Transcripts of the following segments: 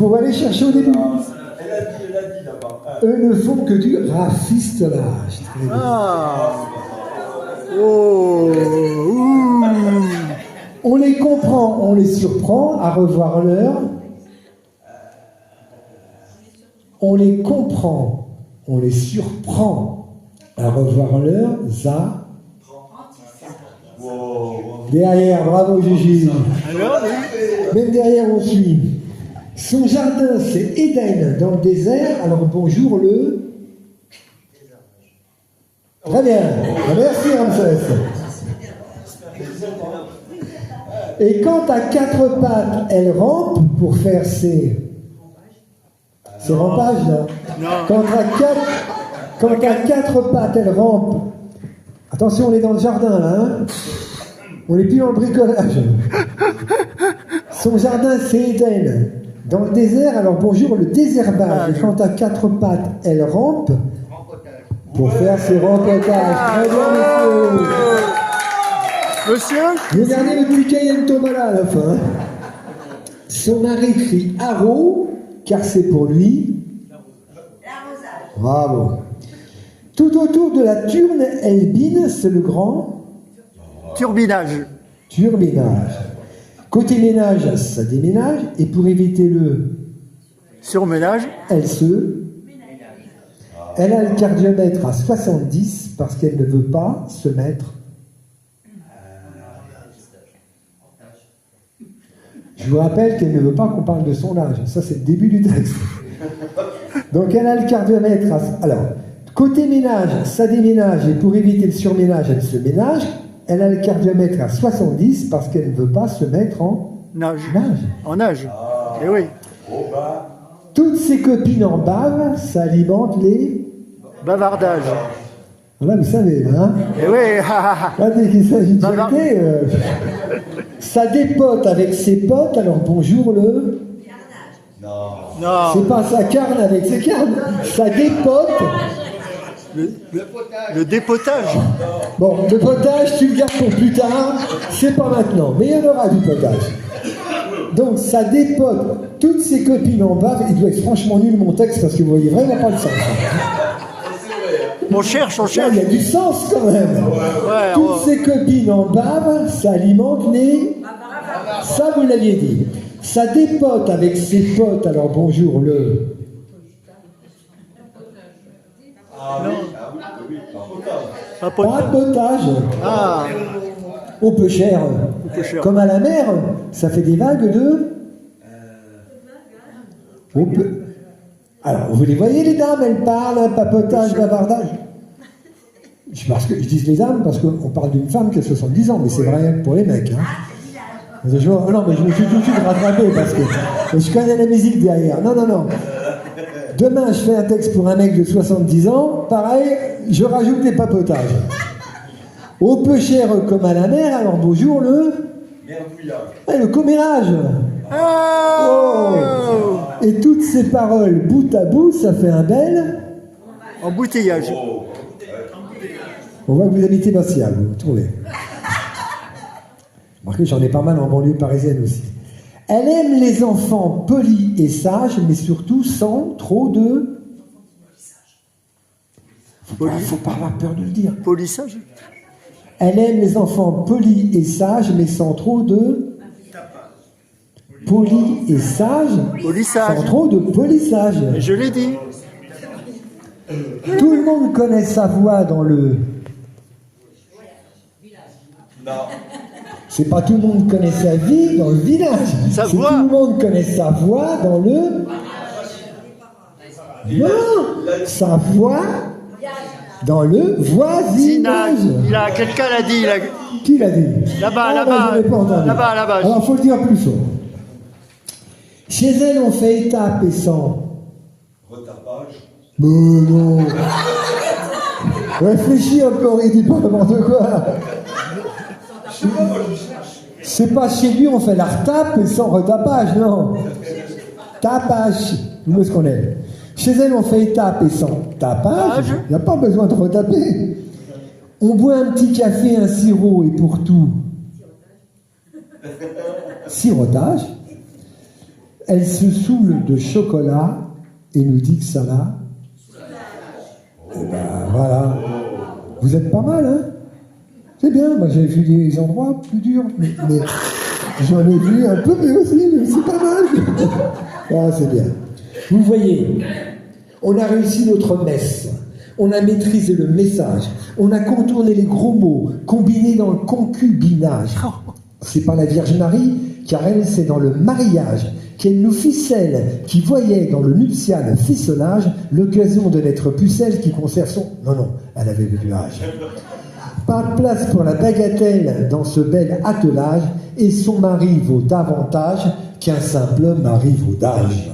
faut aller chercher au début. Elle a dit là-bas. Eux ne font que du rafistolage. Très bien. Oh. Ouh. On les comprend, on les surprend, à revoir l'heure. On les comprend, on les surprend, à revoir l'heure. Ça. Derrière, bravo Gigi. Même derrière, on suit. Son jardin, c'est Éden, dans le désert. Alors bonjour le... Très bien, merci Ramsès. Et quand à quatre pattes, elle rampe pour faire ses rampages, là. Quand à quatre pattes, elle rampe. Attention, on est dans le jardin, là. Hein, on n'est plus dans le bricolage. Son jardin, c'est Éden. Dans le désert, alors bonjour, le désherbage. Et quand à quatre pattes, elle rampe pour faire ses rempotages. Très bien, Monsieur. Regardez le petit Cayenne Tomala à la fin. Son mari crie haro, car c'est pour lui. Bravo. Tout autour de la turne, elle bine, c'est le grand Turbinage. turbinage. Côté ménage, ça déménage, et pour éviter le Surménage. elle a le cardiomètre à 70 parce qu'elle ne veut pas se mettre. Je vous rappelle qu'elle ne veut pas qu'on parle de son âge. Ça, c'est le début du texte. Donc, elle a le cardiomètre à... Alors, côté ménage, ça déménage, et pour éviter le surménage, elle se ménage. Elle a le cardiomètre à 70 parce qu'elle ne veut pas se mettre en Nage. nage. En nage. Eh oui. Toutes ses copines en bavent, ça alimente les... Bavardage. Là, vous savez, hein. Eh oui. Là, dès qu'il s'agit de vérité, ça dépote avec ses potes, alors bonjour le... Non. C'est pas ça carne avec ses carnes, ça dépote. Le dépotage. Bon, le potage, tu le gardes pour plus tard, c'est pas maintenant, mais il y en aura du potage. Donc, ça dépote toutes ses copines en bave. Il doit être franchement nul mon texte parce que vous voyez vraiment pas le sens. On cherche. Là, il y a du sens quand même. Toutes ses copines en bave, ça alimente les... Ça, vous l'aviez dit. Ça dépote avec ses potes, alors bonjour le... Papotage. Ah. Au peu cher. Comme à la mer, ça fait des vagues de... Au peu... Alors, vous les voyez les dames, elles parlent, papotage, bavardage. Parce que je dis les dames parce qu'on parle d'une femme qui a 70 ans, mais c'est vrai pour les mecs. Hein. Non, mais je me suis tout de suite rattrapé parce que je connais la musique derrière. Non. Demain, je fais un texte pour un mec de 70 ans, pareil, je rajoute des papotages. Au peu cher comme à la mer, alors bonjour le... le commérage. Oh. Et toutes ces paroles, bout à bout, ça fait un bel... Embouteillage. On voit que vous habitez Massial, vous trouvez. Remarquez, j'en ai pas mal en banlieue parisienne aussi. Elle aime les enfants polis et sages, mais surtout sans trop de... Faut pas avoir peur de le dire. Polissage. Elle aime les enfants polis et sages, mais sans trop de... Polis et sages, Polissage. sans trop de polissage. Je l'ai dit. Tout le monde connaît sa voix dans le... Non. C'est pas tout le monde connaît sa vie dans le village. Sa C'est voix. tout le monde connaît sa voix dans le... Non, sa voix dans le voisinage. Quelqu'un l'a dit. Qui l'a dit? Là-bas. Je l'ai pas entendu. Là-bas. Alors, faut le dire plus fort. Chez elle, on fait étape et sans... Retapage. Mais non. Réfléchis un peu, il dit pas n'importe quoi. C'est pas chez lui, on fait la retape et sans retapage, non. Tapage, nous ce qu'on est. Chez elle, on fait étape et sans tapage. Il n'y a pas besoin de retaper. On boit un petit café, un sirop et pour tout. Sirotage. Elle se saoule de chocolat et nous dit que ça la... Eh ben voilà. Vous êtes pas mal, hein? C'est bien, moi j'ai vu des endroits plus durs, mais j'en ai vu un peu mieux aussi, mais c'est pas mal. Ah, c'est bien. Vous voyez, on a réussi notre messe. On a maîtrisé le message. On a contourné les gros mots, combinés dans le concubinage. C'est pas la Vierge Marie, car elle, c'est dans le mariage qu'elle nous ficelle, qui voyait dans le nuptial ficelage l'occasion de n'être plus celle qui conserve son... Non, elle avait le nuage. Pas de place pour la bagatelle dans ce bel attelage, et son mari vaut davantage qu'un simple marivaudage.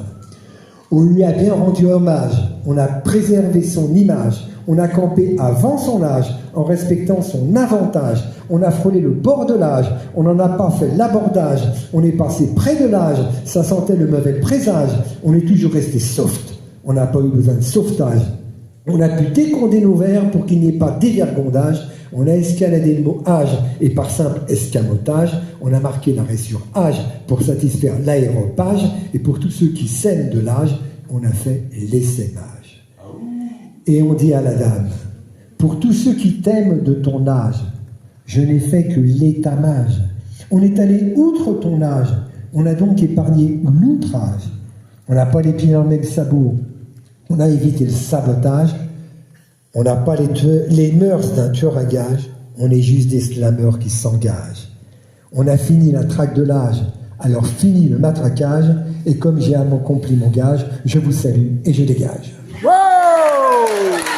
On lui a bien rendu hommage, on a préservé son image, on a campé avant son âge, en respectant son avantage, on a frôlé le bord de l'âge, on n'en a pas fait l'abordage, on est passé près de l'âge, ça sentait le mauvais présage, on est toujours resté soft, on n'a pas eu besoin de sauvetage. On a pu déconder nos vers pour qu'il n'y ait pas d'évergondage. On a escaladé le mot âge et par simple escamotage, on a marqué l'arrêt sur âge pour satisfaire l'aéropage. Et pour tous ceux qui sèment de l'âge, on a fait l'essaimage. Et on dit à la dame, pour tous ceux qui t'aiment de ton âge, je n'ai fait que l'étamage. On est allé outre ton âge. On a donc épargné l'outrage. On n'a pas les pieds dans le même sabot. On a évité le sabotage, on n'a pas les mœurs d'un tueur à gages, on est juste des slameurs qui s'engagent. On a fini la traque de l'âge, alors fini le matraquage, et comme j'ai accompli mon gage, je vous salue et je dégage. Wow!